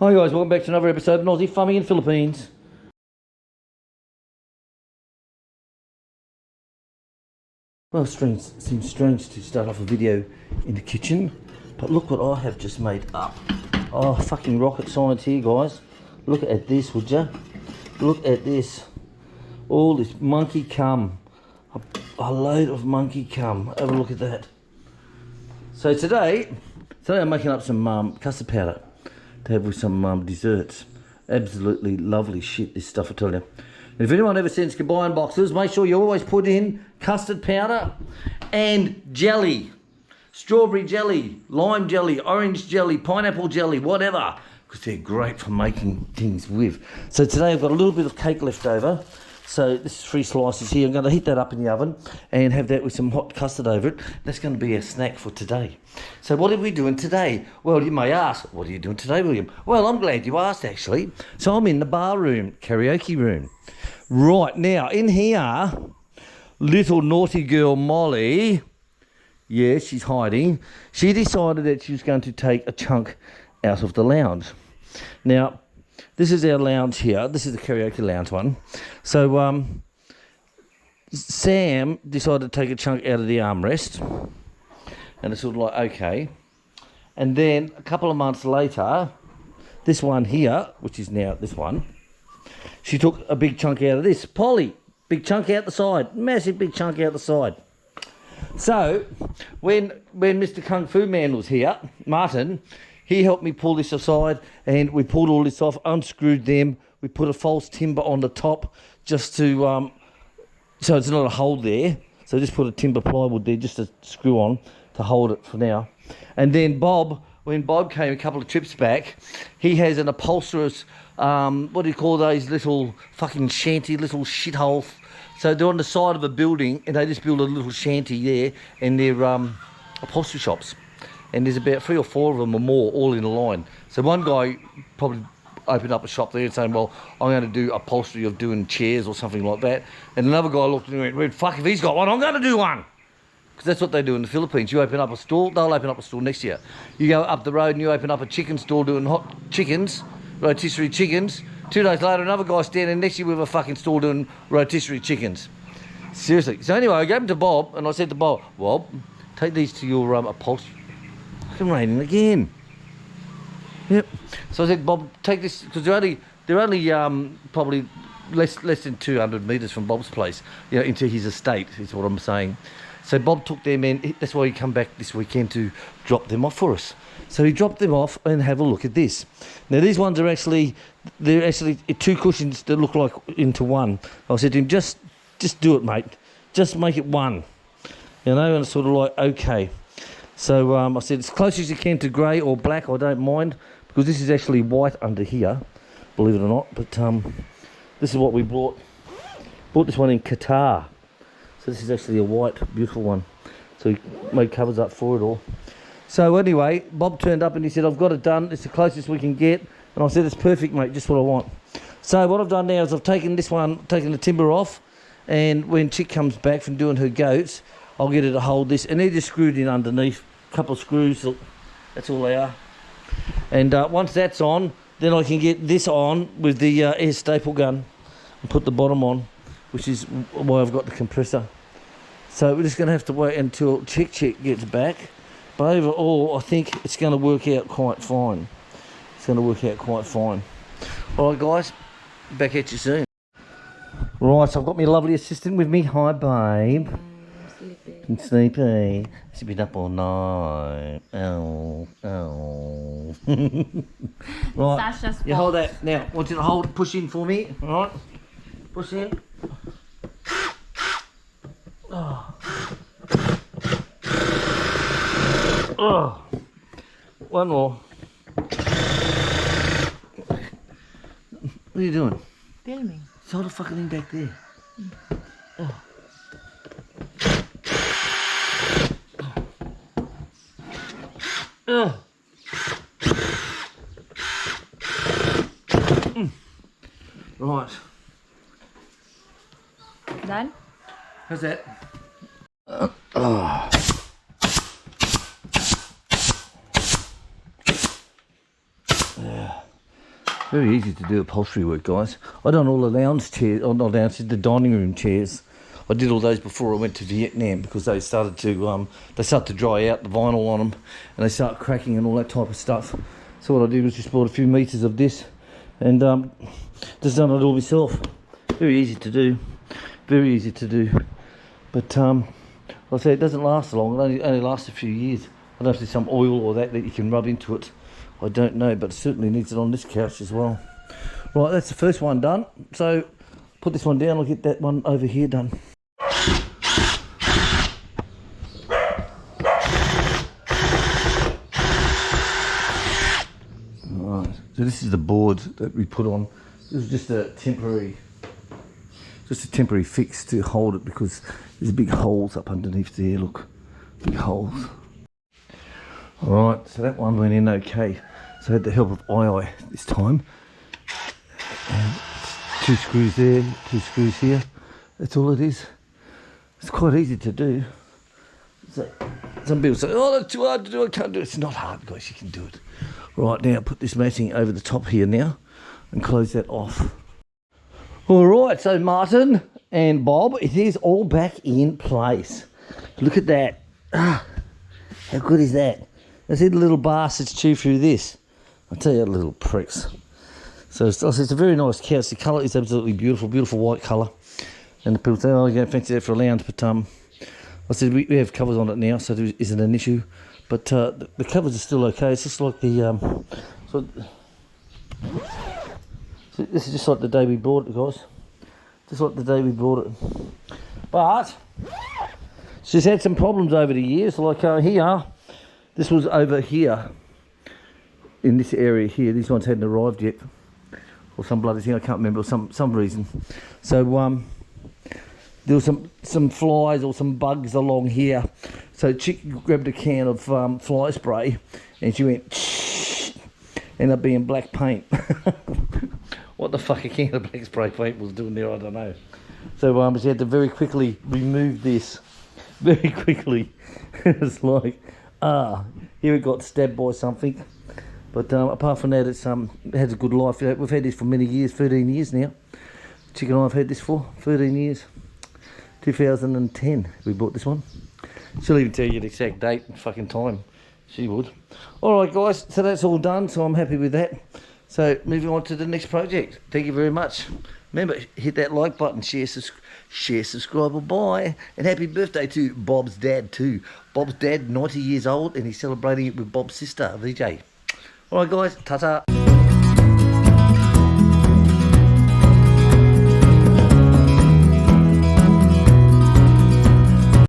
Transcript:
Hi guys, welcome back to another episode of Aussie Farming in the Philippines. Well, it seems strange to start off a video in the kitchen, but look what I have just made up. Oh, fucking rocket science here, guys. Look at this, would ya? Look at this. All this monkey cum. A load of monkey cum. Have a look at that. So today I'm making up some custard powder to have with some desserts. Absolutely lovely shit, this stuff, I tell you. And if anyone ever sends combined boxes, make sure you always put in custard powder and jelly. Strawberry jelly, lime jelly, orange jelly, pineapple jelly, whatever. Because they're great for making things with. So today I've got a little bit of cake left over. So this is 3 slices here. I'm going to heat that up in the oven and have that with some hot custard over it. That's going to be a snack for today. So what are we doing today? Well, you may ask, what are you doing today, William? Well, I'm glad you asked, actually. So I'm in the bar room, karaoke room. Right, now, in here, little naughty girl Molly, yeah, she's hiding. She decided that she was going to take a chunk out of the lounge. Now, this is our lounge here. This is the karaoke lounge one. So, Sam decided to take a chunk out of the armrest. And it's sort of like, okay. And then a couple of months later, this one here, which is now this one, she took a big chunk out of this. Polly, big chunk out the side. Massive big chunk out the side. So, when Mr. Kung Fu Man was here, Martin, he helped me pull this aside, and we pulled all this off, unscrewed them. We put a false timber on the top just to, so it's not a hole there. So just put a timber plywood there just to screw on to hold it for now. And then Bob, when Bob came a couple of trips back, he has an upholsterer's, what do you call those little fucking shanty, little shitholes? So they're on the side of a building, and they just build a little shanty there, and they're upholstery shops. And there's about 3 or 4 of them or more, all in a line. So one guy probably opened up a shop there and saying, well, I'm going to do upholstery of doing chairs or something like that. And another guy looked at him and went, fuck, if he's got one, I'm going to do one. Because that's what they do in the Philippines. You open up a stall, they'll open up a stall next year. You go up the road and you open up a chicken stall doing hot chickens, rotisserie chickens. 2 days later, another guy standing next to you with a fucking stall doing rotisserie chickens. Seriously. So anyway, I gave them to Bob, and I said to Bob, take these to your upholstery. Fucking raining again. Yep. So I said, Bob, take this, because they're only probably less than 200 metres from Bob's place, you know, into his estate, is what I'm saying. So Bob took them in. That's why he come back this weekend to drop them off for us. So he dropped them off, and have a look at this. Now these ones are actually 2 cushions that look like into one. I said to him, just do it, mate. Just make it one. You know, and it's sort of like, okay. So I said, as close as you can to grey or black, I don't mind, because this is actually white under here, believe it or not. But this is what we bought. Bought this one in Qatar. So this is actually a white, beautiful one. So he made covers up for it all. So anyway, Bob turned up and he said, I've got it done. It's the closest we can get. And I said, it's perfect, mate, just what I want. So what I've done now is I've taken this one, taken the timber off, and when Chick comes back from doing her goats, I'll get her to hold this, and they're just screwed in underneath. A couple of screws, look, that's all they are. And once that's on, then I can get this on with the air staple gun and put the bottom on, which is why I've got the compressor. So we're just going to have to wait until Chick gets back. But overall, I think it's going to work out quite fine. It's going to work out quite fine. All right, guys, back at you soon. Right, so I've got my lovely assistant with me. Hi, babe. I'm sleepy. She's been up all night. Oh. Right, Sasha's you hold that. Now, I want you to push in for me. All right, push in. Oh. Oh. One more. What are you doing? Filming. Hold the fucking thing back there. Oh. Oh. Right. Done? How's that? Very easy to do upholstery work, guys. I done all the lounge chairs, or not lounge, the dining room chairs. I did all those before I went to Vietnam because they started to dry out, the vinyl on them, and they start cracking and all that type of stuff. So what I did was just bought a few meters of this, and just done it all myself. Very easy to do, very easy to do. But like I say, it doesn't last long. It only lasts a few years. I don't know if there's some oil or that you can rub into it. I don't know, but it certainly needs it on this couch as well. Right, that's the first one done. So put this one down. I'll get that one over here done. So this is the board that we put on. This is just a temporary fix to hold it because there's big holes up underneath there. Look, big holes. All right, so that one went in okay. So I had the help of II this time. And 2 screws there, 2 screws here. That's all it is. It's quite easy to do. So some people say, "Oh, that's too hard to do. I can't do it." It's not hard, guys. You can do it. Right, now put this matting over the top here now and close that off. All right, so Martin and Bob, it is all back in place. Look at that. Ah, how good is that? Let's see the little bastards chew through this. I'll tell you, little pricks. So it's a very nice couch. The colour is absolutely beautiful, beautiful white colour. And the people say, "Oh, you don't fancy that for a lounge," but I said we have covers on it now, so there isn't an issue. But the covers are still okay. It's just like the so this is just like the day we bought it, guys. Just like the day we bought it. But she's had some problems over the years. Like here, this was over here in this area here. These ones hadn't arrived yet, or some bloody thing. I can't remember, some reason. So there was some flies or some bugs along here. So Chick grabbed a can of fly spray and she went, shh, ended up being black paint. What the fuck a can of black spray paint was doing there, I don't know. So she had to very quickly remove this. Very quickly. It's like, here it got stabbed by something. But apart from that, it has a good life. We've had this for many years, 13 years now. Chick and I have had this for 13 years. 2010 we bought this one. She'll even tell you the exact date and fucking time. She would. Alright guys, so that's all done, so I'm happy with that. So moving on to the next project. Thank you very much. Remember, hit that like button, share, subscribe, bye. And happy birthday to Bob's dad too. Bob's dad, 90 years old, and he's celebrating it with Bob's sister, VJ. Alright guys, ta-ta.